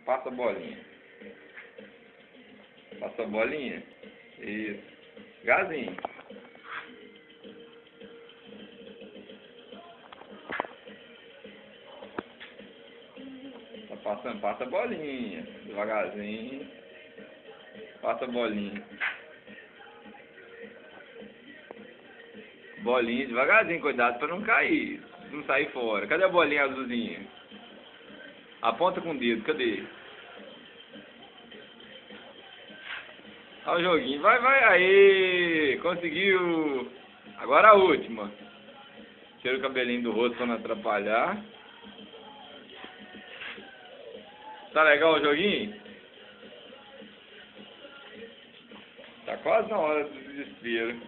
Passa a bolinha. Passa a bolinha. Isso. Gazinho. Tá passando, passa a bolinha. Devagarzinho. Passa a bolinha. Bolinha, devagarzinho, cuidado pra não cair. Não sair fora. Cadê a bolinha azulzinha? Aponta com o dedo, cadê? Olha o joguinho. Vai, vai, aí. Conseguiu. Agora a última. Tira o cabelinho do rosto pra não atrapalhar. Tá legal o joguinho? Tá quase na hora do desespero.